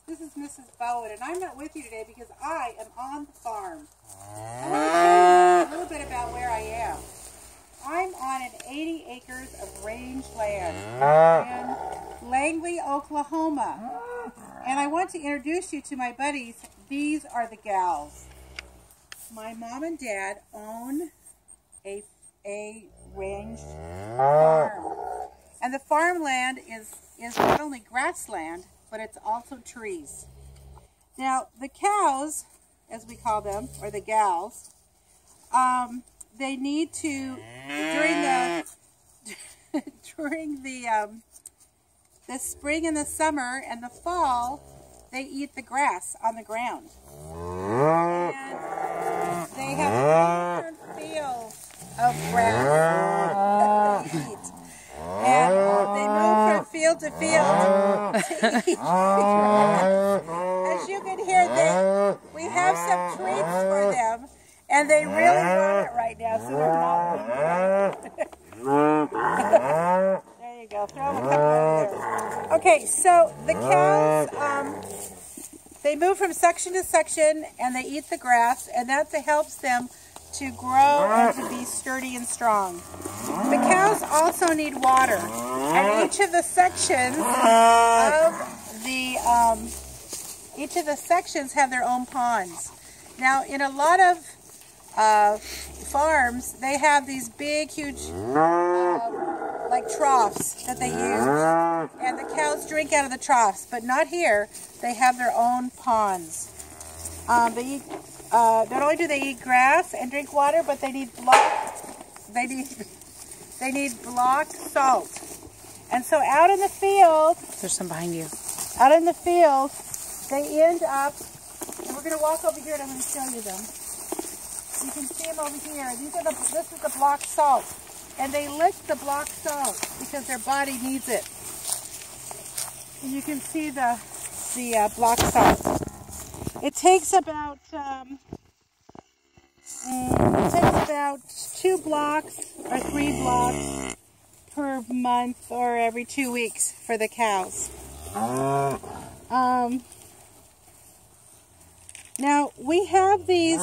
This is Mrs. Bowen, and I'm not with you today because I am on the farm. I want to tell you a little bit about where I am. I'm on an 80 acres of range land in Langley, Oklahoma. And I want to introduce you to my buddies. These are the gals. My mom and dad own a range farm. And the farmland is not only grassland, but it's also trees. Now, the cows, as we call them, or the gals, they need to, during the spring and the summer and the fall, they eat the grass on the ground. And they have different fields of grass that they eat. And they move from field to field to eat. As you can hear, we have some treats for them, and they really want it right now, so they're not. There you go. Throw them a couple over there. Okay, so the cows, they move from section to section, and they eat the grass, and that helps them to grow and to be sturdy and strong. The cows also need water, and each of the sections have their own ponds. Now, in a lot of farms, they have these big, huge, like troughs that they use, and the cows drink out of the troughs. But not here. They have their own ponds. They eat. Not only do they eat grass and drink water, but they need block salt. And so out in the field, there's some behind you. Out in the field, they end up, and we're going to walk over here and I'm going to show you them. You can see them over here. This is the block salt. And they lick the block salt because their body needs it. And you can see the block salt. It takes about 2 blocks or 3 blocks per month or every 2 weeks for the cows. Now we have these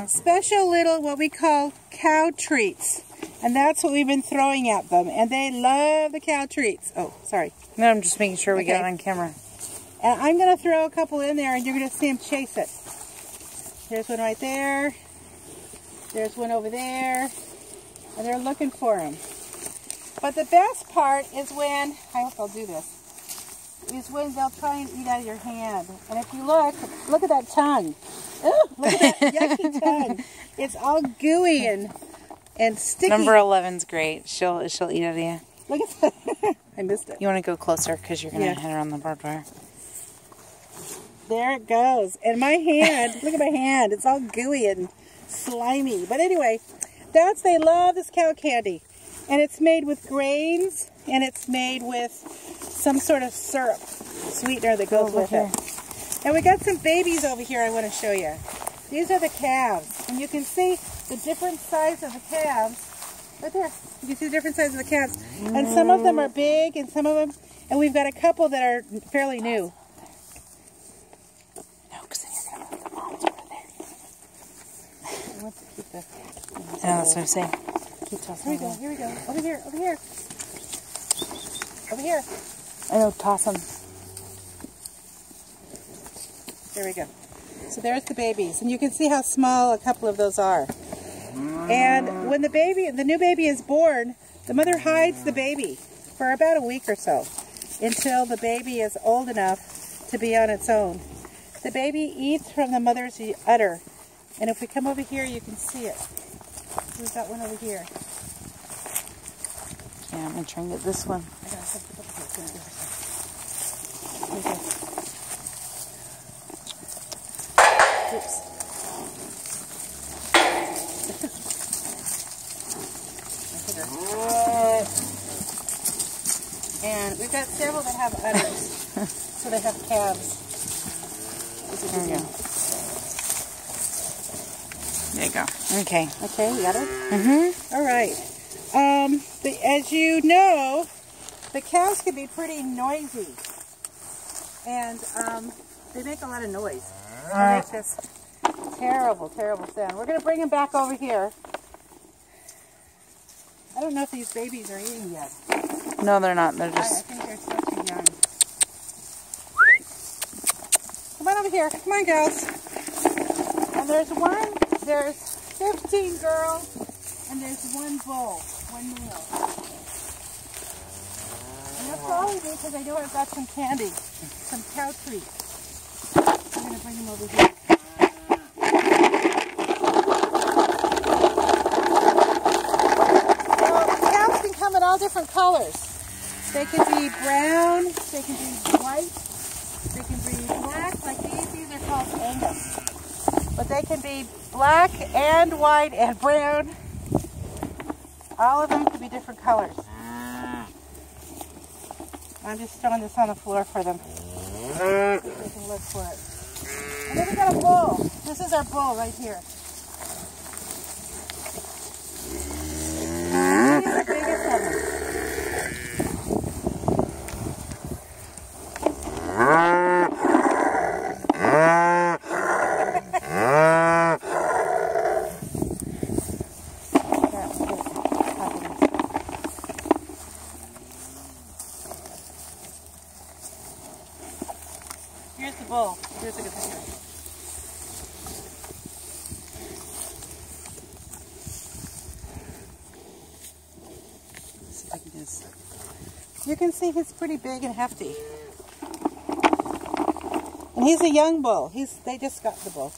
special little what we call cow treats, and that's what we've been throwing at them, and they love the cow treats. Oh, sorry. No, I'm just making sure we get it on camera. And I'm going to throw a couple in there, and you're going to see them chase it. There's one right there. There's one over there. And they're looking for them. But the best part is when, I hope they'll do this, is when they'll try and eat out of your hand. And if you look at that tongue. Ooh, look at that yucky tongue. It's all gooey and sticky. Number 11's great. She'll eat out of you. Look at that. I missed it. You want to go closer because you're going to hit her on the barbed wire. There it goes. And my hand, look at my hand. It's all gooey and slimy. But anyway, they love this cow candy. And it's made with grains, and it's made with some sort of syrup, sweetener that goes with it. And we got some babies over here I want to show you. These are the calves. And you can see the different size of the calves. Right there. You can see the different size of the calves. And some of them are big, and some of them, and we've got a couple that are fairly new. Yeah, that's what I'm saying. Keep tossing. Here we go. Over here. Over here. I know, toss them. There we go. So there's the babies. And you can see how small a couple of those are. And when the new baby is born, the mother hides the baby for about a week or so until the baby is old enough to be on its own. The baby eats from the mother's udder. And if we come over here, you can see it. We've got one over here. Yeah, I'm going to try and get this one. Oops. And we've got several that have udders. So they have calves. There we go. There you go. Okay. Okay, you got it? Mm-hmm. All right. As you know, the cows can be pretty noisy. And they make a lot of noise. They make this terrible, terrible sound. We're going to bring them back over here. I don't know if these babies are eating yet. No, they're not. They're I just... think they're still too young. Come on over here. Come on, girls. And there's 15 girls, and there's one bull, one male. And that's all I need because I know I've got some candy, some cow treats. I'm going to bring them over here. Cows can come in all different colors. They can be brown, they can be white, they can be black, like these are called Angus. But they can be black and white and brown. All of them can be different colors. I'm just throwing this on the floor for them. So they can look for it. And then we got a bull. This is our bull right here. He's the biggest of them. Here's the bull. Here's a good picture. Let's see if I can do this. You can see he's pretty big and hefty. And he's a young bull. They just got the bull.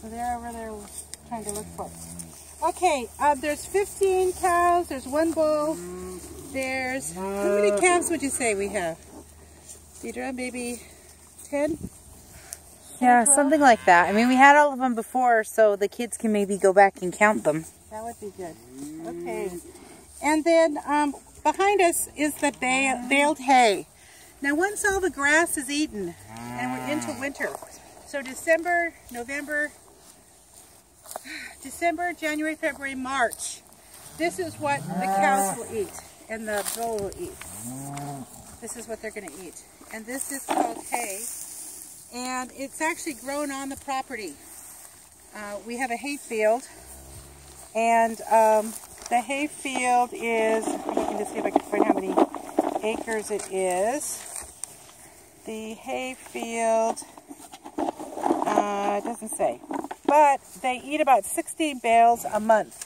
So they're over there trying to look for it. Okay, there's 15 cows, there's one bull, there's, how many calves would you say we have? Deidre, maybe 10? Yeah, something like that. I mean, we had all of them before, so the kids can maybe go back and count them. That would be good. Okay. And then behind us is the baled hay. Now once all the grass is eaten, and we're into winter, so December, January, February, March, this is what the cows will eat and the bull will eat. This is what they're going to eat. And this is called hay, and it's actually grown on the property. We have a hay field, and the hay field is, I'm looking to see if I can find how many acres it is. The hay field, it doesn't say. But they eat about 16 bales a month.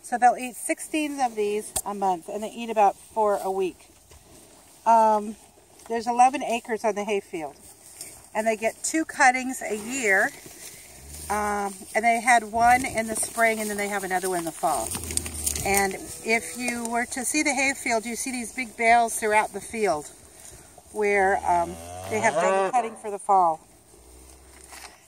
So they'll eat 16 of these a month, and they eat about 4 a week. There's 11 acres on the hay field. And they get 2 cuttings a year. And they had one in the spring, and then they have another one in the fall. And if you were to see the hay field, you see these big bales throughout the field where they have done cutting for the fall.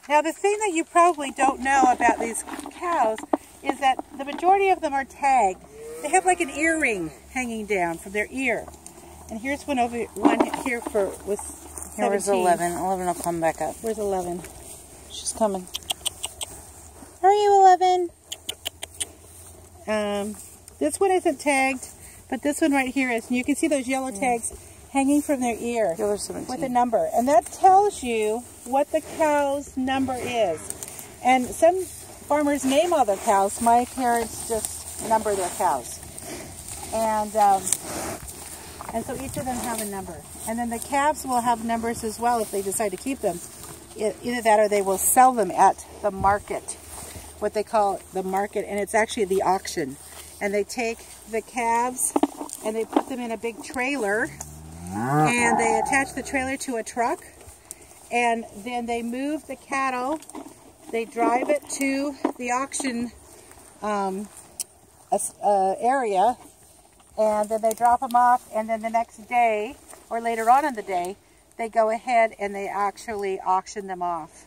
Now the thing that you probably don't know about these cows is that the majority of them are tagged. They have like an earring hanging down from their ear. And here's one here with 17. Here was 11. 11 will come back up. Where's 11? She's coming. Are you 11? This one isn't tagged, but this one right here is. And you can see those yellow tags hanging from their ear with a number. And that tells you what the cow's number is. And some farmers name all their cows. My parents just number their cows. And so each of them have a number. And then the calves will have numbers as well if they decide to keep them. Either that or they will sell them at the market, what they call the market, and it's actually the auction. And they take the calves and they put them in a big trailer, and they attach the trailer to a truck, and then they move the cattle, they drive it to the auction area, and then they drop them off, and then the next day, or later on in the day, they go ahead and they actually auction them off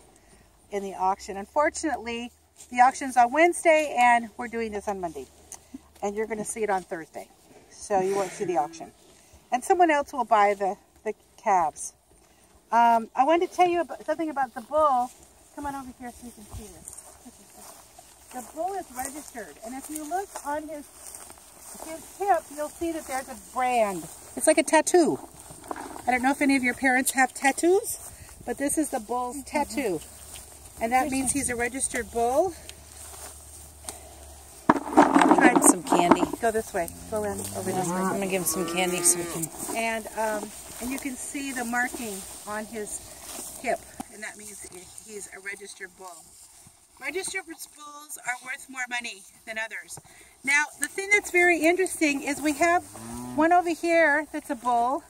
in the auction. Unfortunately, the auction's on Wednesday, and we're doing this on Monday. And you're going to see it on Thursday. So you won't see the auction. And someone else will buy the calves. I wanted to tell you something about the bull. Come on over here so you can see this. The bull is registered, and if you look on his hip, you'll see that there's a brand. It's like a tattoo. I don't know if any of your parents have tattoos, but this is the bull's tattoo. And that means he's a registered bull. I'm gonna give him some candy. Go this way. Go around over this way. I'm gonna give him some candy so we can. And you can see the marking on his hip, and that means he's a registered bull. Registered bulls are worth more money than others. Now, the thing that's very interesting is we have one over here that's a bull,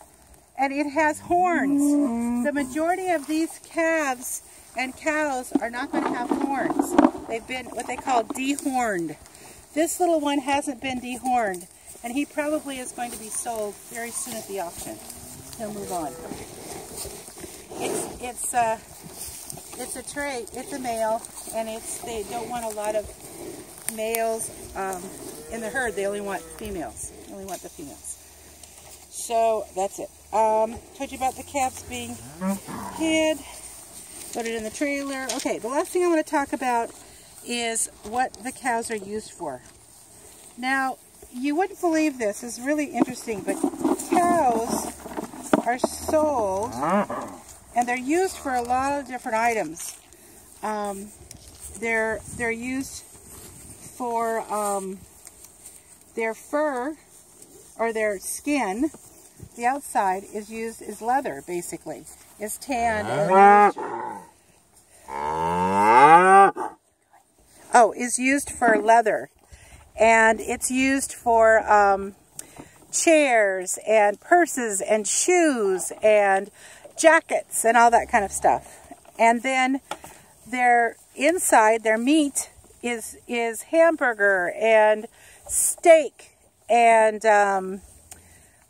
and it has horns. The majority of these calves and cows are not going to have horns. They've been what they call dehorned. This little one hasn't been dehorned, and he probably is going to be sold very soon at the auction. He'll move on. It's a trait. It's a male, and they don't want a lot of males in the herd. They only want females. They only want the females. So that's it. Told you about the calves being hid. Loaded in the trailer. Okay, the last thing I want to talk about is what the cows are used for. Now, you wouldn't believe this. It's really interesting, but cows are sold, and they're used for a lot of different items. They're used for their fur or their skin. The outside is used as leather, basically. It's tanned. Is used for leather, and it's used for chairs and purses and shoes and jackets and all that kind of stuff. And then their inside, their meat is hamburger and steak and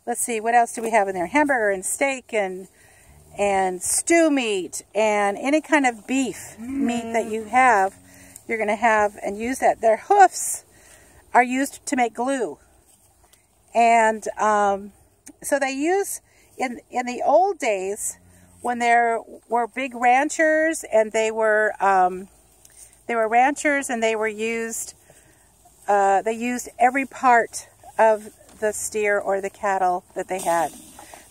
let's see, what else do we have in there? Hamburger and steak and stew meat and any kind of beef meat that you have, you're going to have and use that. Their hoofs are used to make glue. And so they use, in the old days, when there were big ranchers and they were ranchers and they were used, they used every part of the steer or the cattle that they had.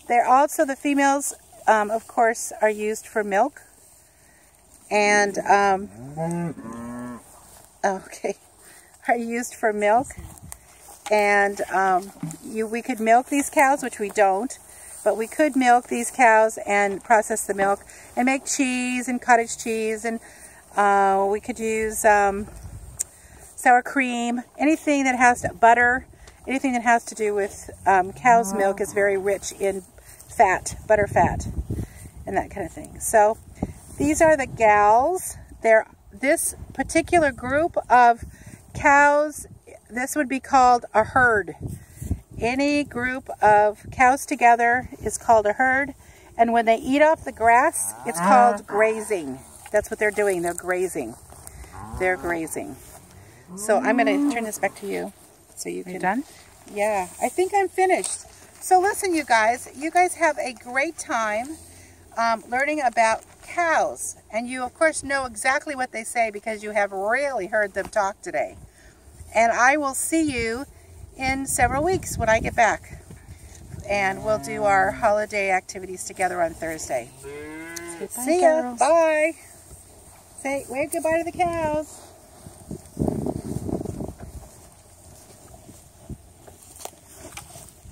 They're also, the females, of course, are used for milk. And, are used for milk. And we could milk these cows, which we don't, but we could milk these cows and process the milk and make cheese and cottage cheese, and we could use sour cream, anything that has butter, anything that has to do with cow's milk is very rich in fat, butter fat, and that kind of thing. So these are the gals. This particular group of cows, this would be called a herd. Any group of cows together is called a herd, and when they eat off the grass, it's called grazing. That's what they're doing. They're grazing. They're grazing. So I'm going to turn this back to you. So you can... You done? Yeah, I think I'm finished. So listen, you guys have a great time learning about cows. And you, of course, know exactly what they say because you have really heard them talk today. And I will see you in several weeks when I get back. And we'll do our holiday activities together on Thursday. Bye, See ya. girls. Bye. Say, wave goodbye to the cows.